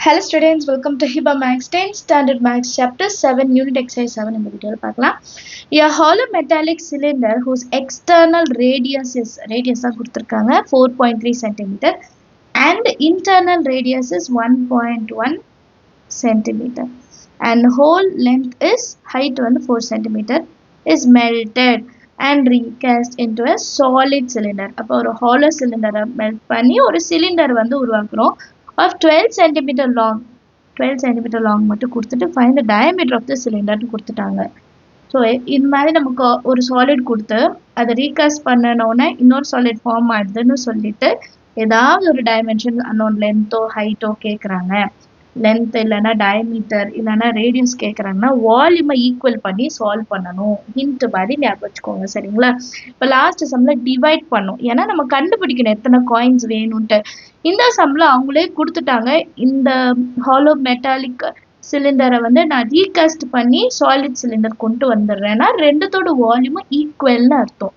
Hello students, welcome to HIBA Max 10 Standard Max Chapter 7 Unit Exercise 7 இந்த வீடியோல பார்க்கலாம். A hollow metallic cylinder whose external radius தான் கொடுத்திருக்காங்க 4.3 cm and internal radius is 1.1 cm and whole length is height வந்து 4 cm is melted and recast into a solid cylinder. அப்போ ஒரு hollow cylinder melt பண்ணி ஒரு cylinder வந்து உருவாக்குறோம் of 12 cm long. 12 cm long மட்டும் கொடுத்துட்டு find the diameter of the cylinder கொடுத்துட்டாங்க. ஸோ இது மாதிரி நமக்கு ஒரு சாலிட் கொடுத்து அதை ரீகாஸ்ட் பண்ணனோன்னே இன்னொரு சாலிட் ஃபார்ம் ஆகுதுன்னு சொல்லிட்டு ஏதாவது ஒரு டைமென்ஷன் அன்னோன் லென்த்தோ ஹைட்டோ கேட்குறாங்க. லென்த் இல்லைன்னா டயமீட்டர் இல்லைன்னா ரேடியஸ் கேட்குறாங்கன்னா வால்யூமை ஈக்குவல் பண்ணி சால்வ் பண்ணணும். ஹிண்ட் மாதிரி ஞாபகம் வச்சுக்கோங்க, சரிங்களா? இப்போ லாஸ்ட் சம்ல டிவைட் பண்ணும், ஏன்னா நம்ம கண்டுபிடிக்கணும் எத்தனை காயின்ஸ் வேணும்ன்ட்டு. இந்த சம்ல அவங்களே கொடுத்துட்டாங்க, இந்த ஹாலோ மெட்டாலிக் சிலிண்டரை வந்து நான் ரீகாஸ்ட் பண்ணி சாலிட் சிலிண்டர் கொண்டு வந்துடுறேன்னா ரெண்டுத்தோட வால்யூமும் ஈக்குவல்னு அர்த்தம்.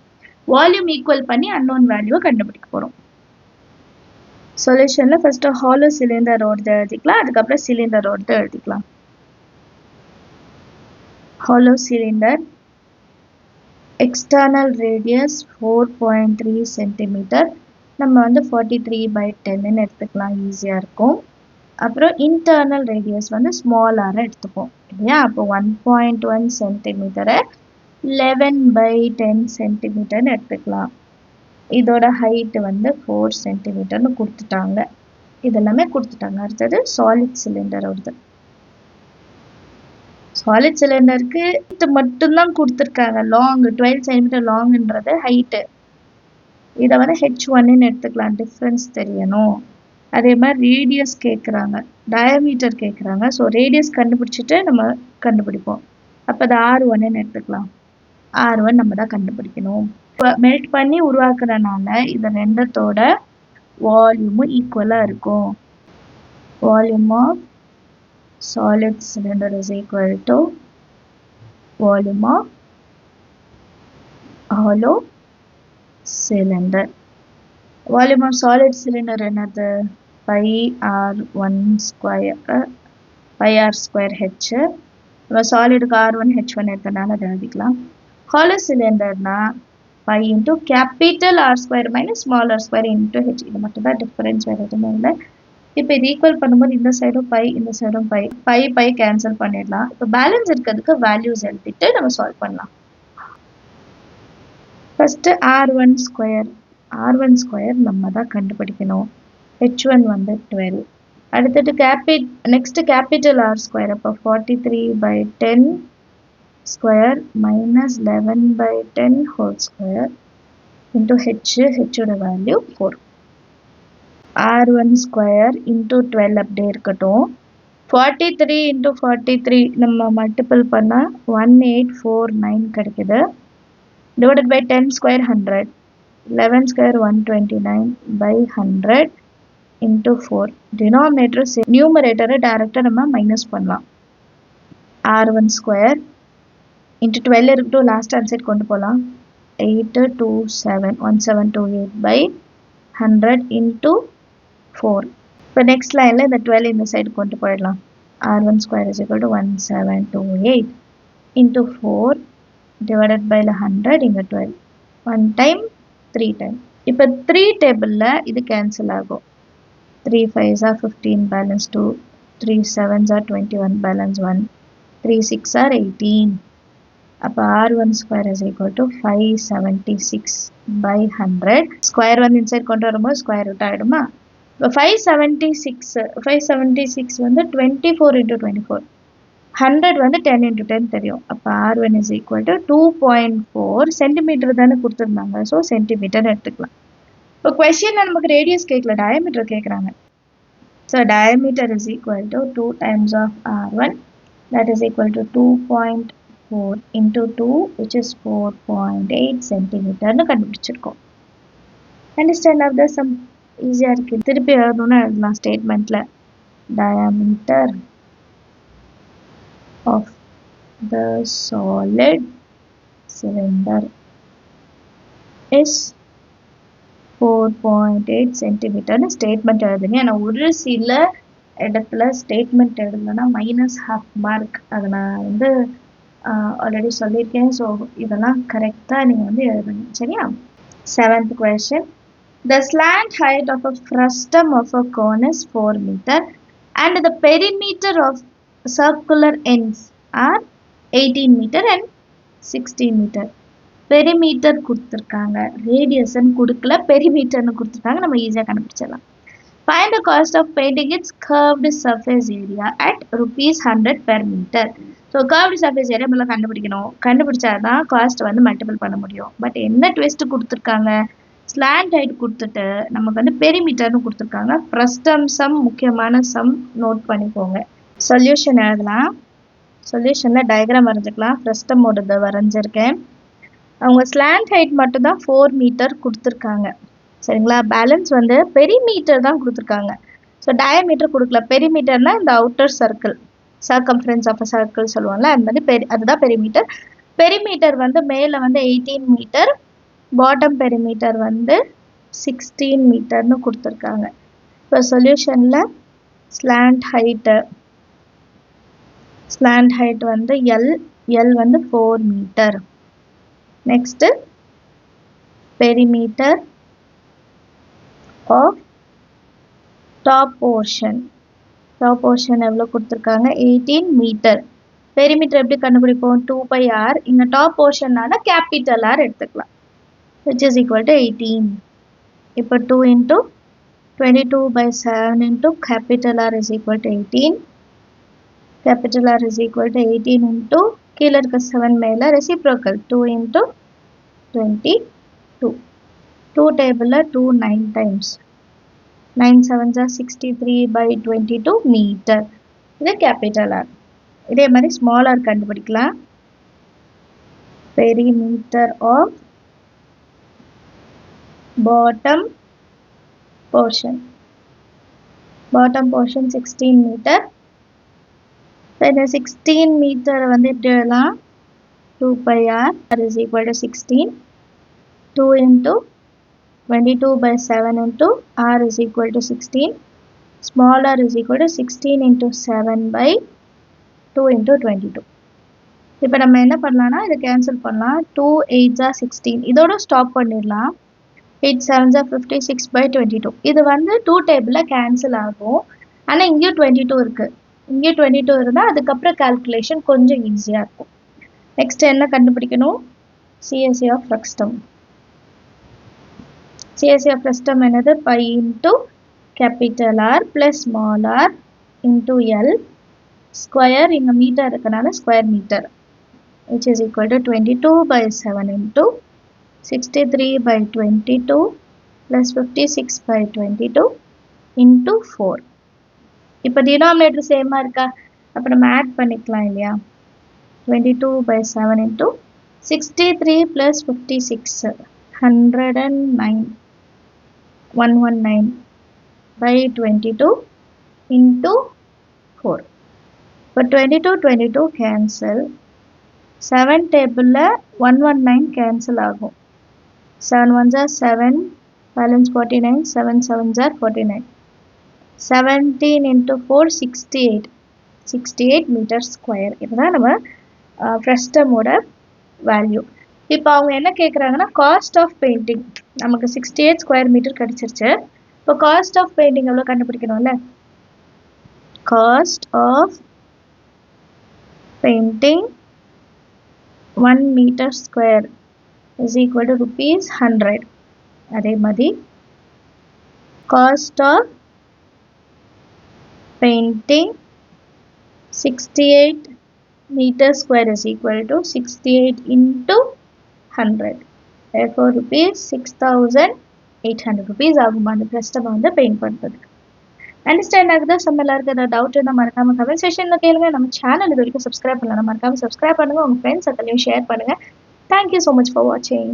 வால்யூம் ஈக்குவல் பண்ணி அன்னோன் வேல்யூவை கண்டுபிடிக்க போகிறோம். சொல்யூஷன்ல ஃபர்ஸ்ட் ஹாலோ சிலிண்டரோட எழுதிக்கலாம், அதுக்கப்புறம் சிலிண்டரோட எழுதிக்கலாம். Hollow cylinder external radius 4.3 centimetre, நம்ம வந்து 43/10 எடுத்துக்கலாம், ஈஸியாக இருக்கும். அப்புறம் இன்டர்னல் ரேடியஸ் வந்து ஸ்மாலாக எடுத்துப்போம் இல்லையா? அப்போ 1.1 சென்டிமீட்டரை 11/10 சென்டிமீட்டர்னு எடுத்துக்கலாம். இதோட ஹைட் வந்து 4 சென்டிமீட்டர்னு கொடுத்துட்டாங்க. இதெல்லாமே கொடுத்துட்டாங்க. அடுத்தது சாலிட் சிலிண்டரோடது. சாலிட் சிலிண்டருக்கு இது மட்டும்தான் கொடுத்துருக்காங்க, லாங் 12 சென்டிமீட்டர் லாங்ன்றது ஹைட்டு. இதை வந்து H1ன்னு எடுத்துக்கலாம், டிஃப்ரென்ஸ் தெரியணும். அதே மாதிரி ரேடியஸ் கேட்குறாங்க, டயமீட்டர் கேட்குறாங்க. ஸோ ரேடியஸ் கண்டுபிடிச்சிட்டு நம்ம கண்டுபிடிப்போம். அப்போ அது R1ன்னு எடுத்துக்கலாம். R1 நம்ம தான் கண்டுபிடிக்கணும். மெல்ட் பண்ணி உருவாக்குறதுனால இது ரெண்டத்தோட வால்யூமும் ஈக்குவலாக இருக்கும். Volume of solid cylinder is equal to volume of hollow cylinder. Volume of solid cylinder என்னது? πr1 square πr²h. நம்ம சாலிடுக்கு R1 H1 எடுத்தனால அதை எழுதிக்கலாம். ஹாலோ சிலிண்டர்னா π into capital R² minus small r² into h. இது மட்டும் தான் டிஃபரன்ஸ், வேறு எதுவுமே இல்லை. இப்போ இது ஈக்குவல் பண்ணும்போது இந்த சைடும் பை இந்த சைடும் பை கேன்சல் பண்ணிடலாம். இப்போ பேலன்ஸ் இருக்கிறதுக்கு வேல்யூஸ் எழுதிட்டு நம்ம சால்வ் பண்ணலாம். ஃபர்ஸ்ட் R1 ஸ்கொயர் நம்ம தான் கண்டுபிடிக்கணும். H1 வந்து 12. அடுத்தது நெக்ஸ்ட் கேபிட்டல் R². அப்போ 43/10 square minus 11/10 whole square into h ஓட வேல்யூ 4. R1 square into 12 அப்படியே இருக்கட்டும். 43 into 43 நம்ம மல்டிபிள் பண்ணால் 1849 கிடைக்குது. divided by 10 square 100, 11 square 129/100 into 4. denominator நியூமரேட்டரை டைரக்டாக நம்ம மைனஸ் பண்ணலாம். R1 square into 12 இருக்கட்டும், லாஸ்ட் ஹேண்ட் சைட் கொண்டு போகலாம். 8271728/100 into 4. இப்போ நெக்ஸ்ட் லைனில் இந்த 12 இந்த சைடு கொண்டு போயிடலாம். R1 square is equal to 1728 into 4 divided by 100 இங்கே 12. 1 time 3 time. இப்போ 3 டேபிளில் இது கேன்சல் ஆகும். 3 5s are 15 balance 2, 3 7s are 21 balance 1, 3 6 are 18. அப்போ R1 square is equal to 576/100. Square வந்து இன்சைட் கொண்டு வரும்போது ஸ்கொயர் ரூட் ஆகிடுமா? இப்போ 576 வந்து 24 into 24. 100 வந்து 10 into 10 தெரியும். அப்போ R1 is equal to 2.4 centimetre தானே கொடுத்துருந்தாங்க. ஸோ சென்டிமீட்டர் எடுத்துக்கலாம். இப்போ கொஸ்டினில் நமக்கு ரேடியஸ் கேட்கல, டயமீட்டர் கேட்குறாங்க. So diameter is equal to 2 times of R1, that is equal to 2.4 into 2 which is 4.8 சென்டிமீட்டர்னு கண்டுபிடிச்சிருக்கோம். அண்டர்ஸ்டாண்ட் ஆஃப் த சம் ஈஸியாக இருக்குது. திருப்பி எழுதணும்னா எழுதலாம் ஸ்டேட்மெண்ட்டில். Diameter of the solid cylinder is 4.8 சென்டிமீட்டர்னு ஸ்டேட்மெண்ட் எழுதுங்க. ஆனால் ஒரு சில இடத்துல ஸ்டேட்மெண்ட் எழுதலைன்னா -½ மார்க். அதை நான் வந்து ஆல்ரெடி சொல்லியிருக்கேன். ஸோ இதெல்லாம் கரெக்டாக நீங்கள் வந்து எழுதுங்க. சரியா? 7th question. The slant height of a frustum of a cone is 4 meter and the perimeter of circular ends are 18 meter and 16 meter. Perimeter கொடுத்துருக்காங்க, ரேடியஸ்ன்னு கொடுக்கல, பெரிமீட்டர்னு கொடுத்துருக்காங்க. நம்ம ஈஸியாக கண்டுபிடிச்சிடலாம். Find the cost of painting its curved surface area at ₹100 per meter. So curved surface area நம்மள கண்டுபிடிக்கணும். கண்டுபிடிச்சாதான் cost வந்து multiple பண்ண முடியும். பட் என்ன ட்விஸ்ட் கொடுத்துருக்காங்க, ஸ்லாண்ட் ஹைட் கொடுத்துட்டு நமக்கு வந்து பெரிமீட்டர்னு கொடுத்துருக்காங்க. ஃப்ரஸ்டம் சம் முக்கியமான சம் நோட் பண்ணிக்கோங்க. சொல்யூஷன் எழுதலாம். சொல்யூஷனில் டயக்ராம் வரைஞ்சிக்கலாம். ஃப்ரஸ்டமோடது வரைஞ்சிருக்கேன். அவங்க ஸ்லாண்ட் ஹைட் மட்டும்தான் 4 மீட்டர் கொடுத்துருக்காங்க. சரிங்களா? பேலன்ஸ் வந்து பெரிமீட்டர் தான் கொடுத்துருக்காங்க. ஸோ டயமீட்டர் கொடுக்கல. பெரிமீட்டர்னா இந்த outer circle, circumference of a circle சொல்லுவாங்கல்ல, அது வந்து அதுதான் பெரிமீட்டர். பெரிமீட்டர் வந்து மேலே வந்து 18 மீட்டர், பாட்டம் பெரிமீட்டர் வந்து 16 மீட்டர்னு கொடுத்துருக்காங்க. இப்போ சொல்யூஷனில் ஸ்லாண்ட் ஹைட் வந்து எல் வந்து 4 metre. Next perimeter of top portion எவ்வளோ கொடுத்துருக்காங்க, 18 மீட்டர். பெரிமீட்டர் எப்படி கண்டுபிடிப்போம், 2πr. இங்கே டாப் போர்ஷன்னால கேபிட்டல் ஆர் எடுத்துக்கலாம், which is equal to 18. இப்போ 2 into 22/7 into capital R is equal to 18. Capital R is equal to 18 into கீழே இருக்க 7 மேலே ரெசிப்ரோக்கல் 2 into 22. 2 டேபிளில் 2 9 times. 9 7s are 63/22 metre. இது கேபிட்டல் ஆர். இதே மாதிரி ஸ்மால் ஆர் கண்டுபிடிக்கலாம். Perimeter of bottom portion 16 metre. இந்த 16 மீட்டர் வந்து எப்படி எழுதலாம், 2πr is equal to 16. 2 into 22/7 into r is equal to 16. Small r is equal to 16 into 7/2 into 22. இப்போ நம்ம என்ன பண்ணலாம்னா இதை கேன்சல் பண்ணலாம். 2 8s are 16. இதோட ஸ்டாப் பண்ணிடலாம். 8 7s are 56/22. இது வந்து 2 டேபிளில் கேன்சல் ஆகும். ஆனால் இங்கேயும் 22 இருக்குது. இங்கேயும் 22 இருந்தால் அதுக்கப்புறம் கால்குலேஷன் கொஞ்சம் ஈஸியாக இருக்கும். நெக்ஸ்ட் என்ன கண்டுபிடிக்கணும், CSC of frustum. CSC of frustum என்னது, π into capital R plus small r into L square, இங்கே மீட்டர் இருக்கனால square metre, which is equal to 22/7 into 63/22 plus 56/22 into 4. இப்போ டினாமினேட்டர் சேமாக இருக்கா, அப்போ நம்ம ஆட் பண்ணிக்கலாம் இல்லையா. 22/7 into 63 plus 56 109 119/22 into 4. இப்போ 22 cancel. 7 டேபிளில் 119 cancel ஆகும். 7 1s are 7, balance 49, 7 7s are 49. 17 into 4 68 metre square. இதுதான் நம்ம ஃப்ரஸ்டமோட வேல்யூ. இப்போ அவங்க என்ன கேட்குறாங்கன்னா காஸ்ட் ஆஃப் பெயிண்டிங். நமக்கு 68 ஸ்கொயர் மீட்டர் கிடச்சிருச்சு. இப்போ காஸ்ட் ஆஃப் பெயிண்டிங் எவ்வளோ கண்டுபிடிக்கணும்ல. Cost of painting 1 metre square is equal to ₹100. அதே மாதிரி cost of painting 68 meters square is equal to 68 into 100. Therefore ₹6,800 ஆகும் அந்த ஃப்ரஸ்டம் வந்து பெயிண்ட் பண்ணுறதுக்கு. அண்டர்ஸ்டாண்ட் ஆகுதா? சம்மலாக இருக்கிற டவுட் இருந்தால் மறக்காமல் கமெண்ட் செஷனில் கேளுங்க. நம்ம சேனல் இது வரைக்கும் சப்ஸ்கிரைப் பண்ணலாம், மறக்காமல் சப்ஸ்கிரைப் பண்ணுங்கள். உங்கள் ஃப்ரெண்ட்ஸ் சர்க்கிளையும் ஷேர் பண்ணுங்கள். தேங்க்யூ ஸோ மச் ஃபார் வாட்சிங்.